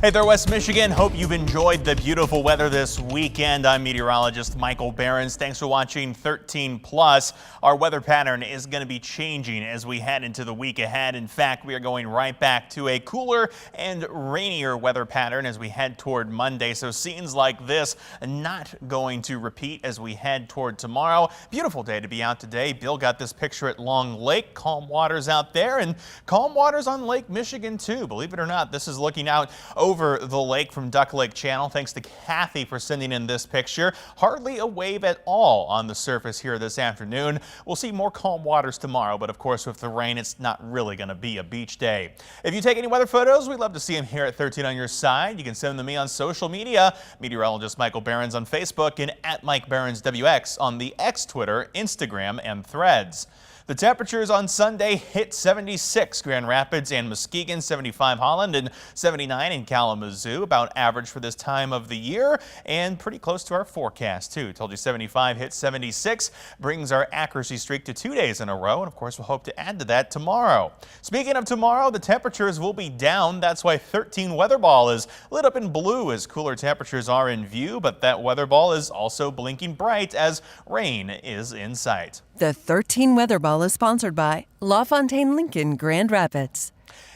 Hey there, West Michigan. Hope you've enjoyed the beautiful weather this weekend. I'm meteorologist Michael Behrens. Thanks for watching 13 Plus. Our weather pattern is going to be changing as we head into the week ahead. In fact, we are going right back to a cooler and rainier weather pattern as we head toward Monday. So scenes like this not going to repeat as we head toward tomorrow. Beautiful day to be out today. Bill got this picture at Long Lake. Calm waters out there and calm waters on Lake Michigan too. Believe it or not, this is looking out over the lake from Duck Lake Channel. Thanks to Kathy for sending in this picture. Hardly a wave at all on the surface here this afternoon. We'll see more calm waters tomorrow, but of course with the rain, it's not really going to be a beach day. If you take any weather photos, we'd love to see them here at 13 on your side. You can send them to me on social media. Meteorologist Michael Behrens on Facebook and at Mike Behrens WX on the X, Twitter, Instagram, and Threads. The temperatures on Sunday hit 76 Grand Rapids and Muskegon, 75 Holland, and 79 in Kalamazoo, about average for this time of the year and pretty close to our forecast too. Told you 75 hit 76, brings our accuracy streak to 2 days in a row, and of course we'll hope to add to that tomorrow. Speaking of tomorrow, the temperatures will be down. That's why 13 weather ball is lit up in blue as cooler temperatures are in view, but that weather ball is also blinking bright as rain is in sight. The 13 weather ball is sponsored by LaFontaine Lincoln Grand Rapids.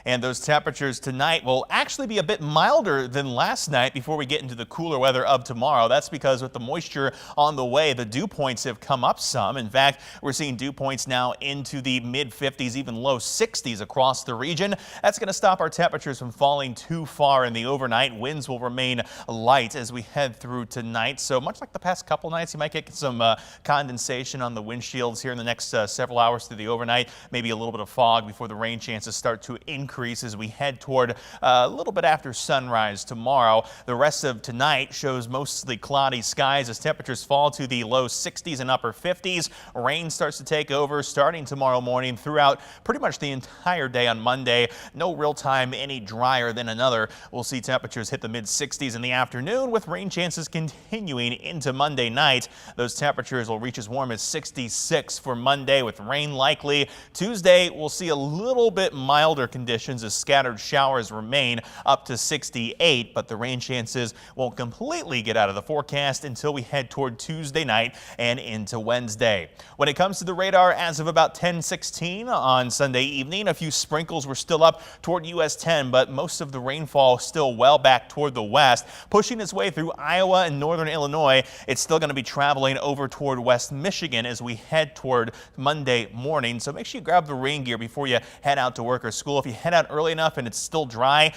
And those temperatures tonight will actually be a bit milder than last night before we get into the cooler weather of tomorrow. That's because with the moisture on the way, the dew points have come up some. In fact, we're seeing dew points now into the mid 50s, even low 60s across the region. That's going to stop our temperatures from falling too far in the overnight. Winds will remain light as we head through tonight. So much like the past couple nights, you might get some condensation on the windshields here in the next several hours through the overnight. Maybe a little bit of fog before the rain chances start to increase as we head toward a little bit after sunrise tomorrow. The rest of tonight shows mostly cloudy skies as temperatures fall to the low 60s and upper 50s. Rain starts to take over starting tomorrow morning throughout pretty much the entire day on Monday. No real time any drier than another. We'll see temperatures hit the mid 60s in the afternoon with rain chances continuing into Monday night. Those temperatures will reach as warm as 66 for Monday with rain likely. Tuesday we'll see a little bit milder conditions as scattered showers remain up to 68, but the rain chances won't completely get out of the forecast until we head toward Tuesday night and into Wednesday. When it comes to the radar, as of about 10:16 on Sunday evening, a few sprinkles were still up toward US 10, but most of the rainfall still well back toward the west, pushing its way through Iowa and northern Illinois. It's still going to be traveling over toward West Michigan as we head toward Monday morning, so make sure you grab the rain gear before you head out to work or school. If you head out early enough and it's still dry,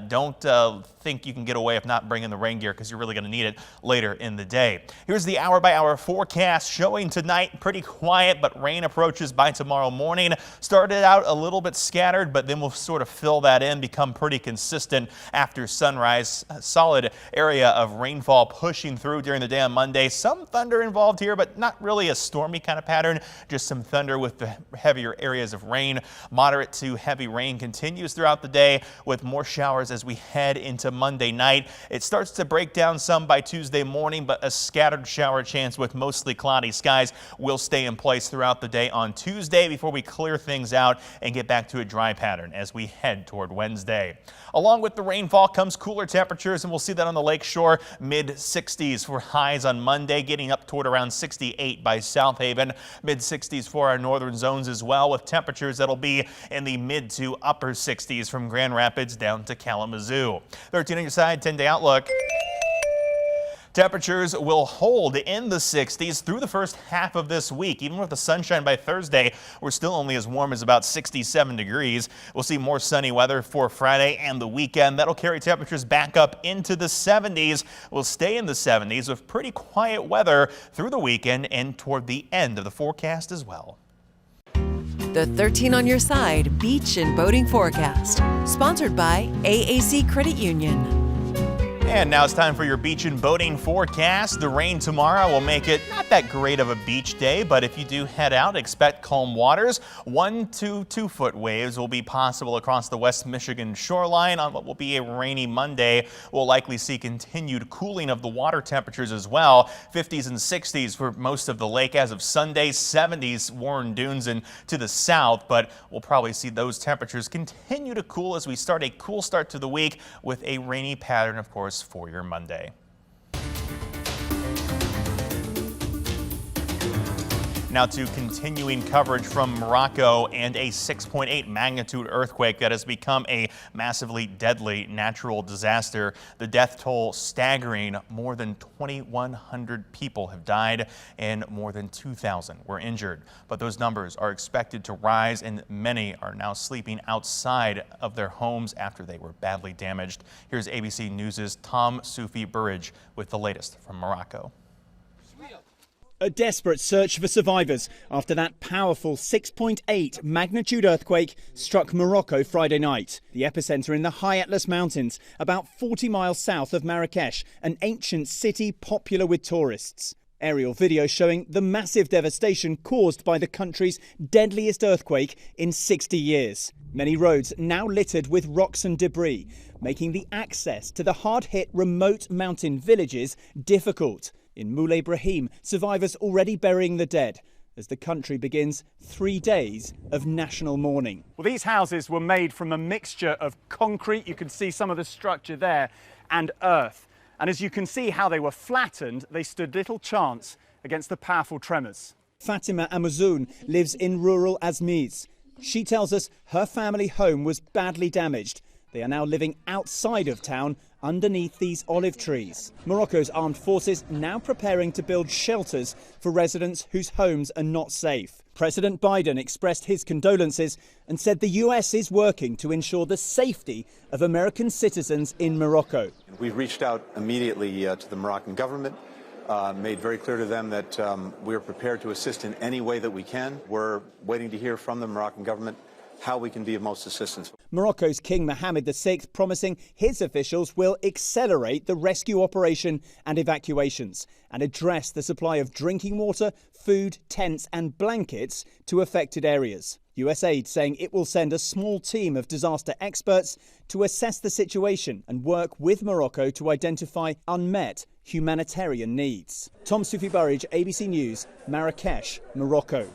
don't think you can get away with not bringing the rain gear because you're really going to need it later in the day. Here's the hour-by-hour forecast showing tonight pretty quiet, but rain approaches by tomorrow morning. Started out a little bit scattered, but then we'll sort of fill that in, become pretty consistent after sunrise. A solid area of rainfall pushing through during the day on Monday. Some thunder involved here, but not really a stormy kind of pattern. Just some thunder with the heavier areas of rain. Moderate to heavy rain continues throughout the day with more showers as we head into Monday night. It starts to break down some by Tuesday morning, but a scattered shower chance with mostly cloudy skies will stay in place throughout the day on Tuesday before we clear things out and get back to a dry pattern as we head toward Wednesday. Along with the rainfall comes cooler temperatures, and we'll see that on the lake shore, mid 60s for highs on Monday, getting up toward around 68 by South Haven, mid 60s for our northern zones as well, with temperatures that'll be in the mid to upper 60s from Grand Rapids down to Kalamazoo. 13 on your side, 10-day outlook. Temperatures will hold in the 60s through the first half of this week. Even with the sunshine by Thursday, we're still only as warm as about 67 degrees. We'll see more sunny weather for Friday and the weekend. That'll carry temperatures back up into the 70s. We'll stay in the 70s with pretty quiet weather through the weekend and toward the end of the forecast as well. The 13 on your side beach and boating forecast, sponsored by AAC Credit Union. And now it's time for your beach and boating forecast. The rain tomorrow will make it not that great of a beach day, but if you do head out, expect calm waters. 1 to 2 foot waves will be possible across the West Michigan shoreline on what will be a rainy Monday. We'll likely see continued cooling of the water temperatures as well. 50s and 60s for most of the lake as of Sunday, 70s Warren Dunes and to the south, but we'll probably see those temperatures continue to cool as we start a cool start to the week with a rainy pattern, of course, for your Monday. Now to continuing coverage from Morocco and a 6.8 magnitude earthquake that has become a massively deadly natural disaster. The death toll staggering. More than 2,100 people have died and more than 2,000 were injured. But those numbers are expected to rise and many are now sleeping outside of their homes after they were badly damaged. Here's ABC News' Tom Soufi-Burridge with the latest from Morocco. A desperate search for survivors after that powerful 6.8 magnitude earthquake struck Morocco Friday night. The epicenter in the high Atlas Mountains, about 40 miles south of Marrakesh, an ancient city popular with tourists. Aerial video showing the massive devastation caused by the country's deadliest earthquake in 60 years. Many roads now littered with rocks and debris, making the access to the hard-hit remote mountain villages difficult. In Moulay Brahim, survivors already burying the dead as the country begins 3 days of national mourning. Well, these houses were made from a mixture of concrete, you can see some of the structure there, and earth. And as you can see how they were flattened, they stood little chance against the powerful tremors. Fatima Amazoun lives in rural Azmiz. She tells us her family home was badly damaged. They are now living outside of town underneath these olive trees. Morocco's armed forces now preparing to build shelters for residents whose homes are not safe. President Biden expressed his condolences and said the US is working to ensure the safety of American citizens in Morocco. We've reached out immediately to the Moroccan government, made very clear to them that we're prepared to assist in any way that we can. We're waiting to hear from the Moroccan government how we can be of most assistance. Morocco's King Mohammed VI promising his officials will accelerate the rescue operation and evacuations and address the supply of drinking water, food, tents and blankets to affected areas. USAID saying it will send a small team of disaster experts to assess the situation and work with Morocco to identify unmet humanitarian needs. Tom Soufi-Burridge, ABC News, Marrakesh, Morocco.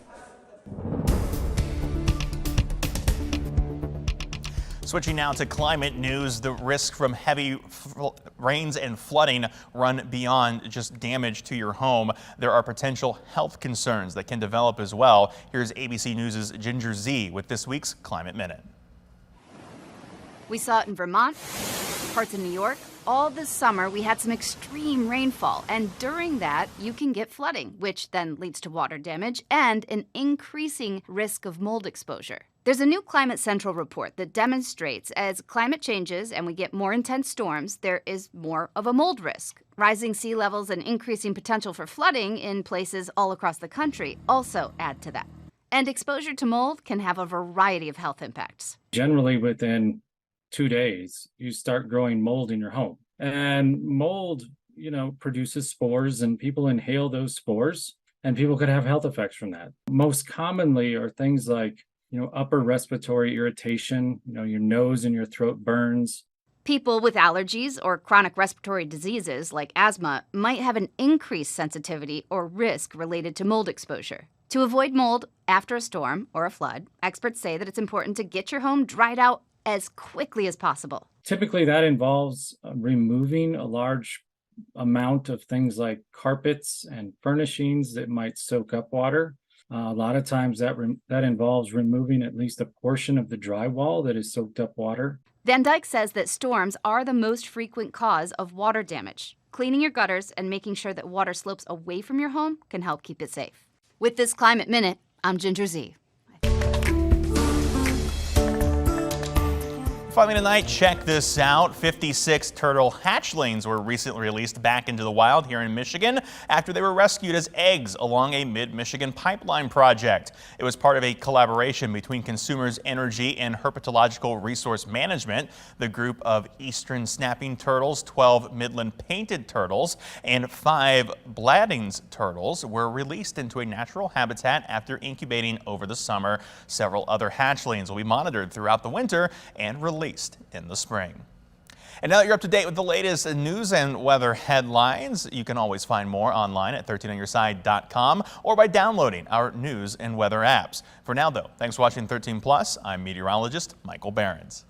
Switching now to climate news, the risk from heavy rains and flooding run beyond just damage to your home. There are potential health concerns that can develop as well. Here's ABC News' Ginger Z with this week's Climate Minute. We saw it in Vermont, parts of New York. All this summer, we had some extreme rainfall, and during that, you can get flooding, which then leads to water damage and an increasing risk of mold exposure. There's a new Climate Central report that demonstrates as climate changes and we get more intense storms, there is more of a mold risk. Rising sea levels and increasing potential for flooding in places all across the country also add to that. And exposure to mold can have a variety of health impacts. Generally, within 2 days, you start growing mold in your home. And mold, produces spores, and people inhale those spores, and people could have health effects from that. Most commonly are things like upper respiratory irritation, your nose and your throat burns. People with allergies or chronic respiratory diseases like asthma might have an increased sensitivity or risk related to mold exposure. To avoid mold after a storm or a flood, experts say that it's important to get your home dried out as quickly as possible. Typically, that involves removing a large amount of things like carpets and furnishings that might soak up water. A lot of times that involves removing at least a portion of the drywall that has soaked up water. Van Dyke says that storms are the most frequent cause of water damage. Cleaning your gutters and making sure that water slopes away from your home can help keep it safe. With this Climate Minute, I'm Ginger Z. Finally tonight, check this out. 56 turtle hatchlings were recently released back into the wild here in Michigan after they were rescued as eggs along a mid-Michigan pipeline project. It was part of a collaboration between Consumers Energy and Herpetological Resource Management. The group of eastern snapping turtles, 12 Midland painted turtles, and 5 Bladings turtles were released into a natural habitat after incubating over the summer. Several other hatchlings will be monitored throughout the winter and released in the spring. And now that you're up to date with the latest news and weather headlines, you can always find more online at 13onyourside.com or by downloading our news and weather apps. For now, though, thanks for watching 13 Plus. I'm meteorologist Michael Behrens.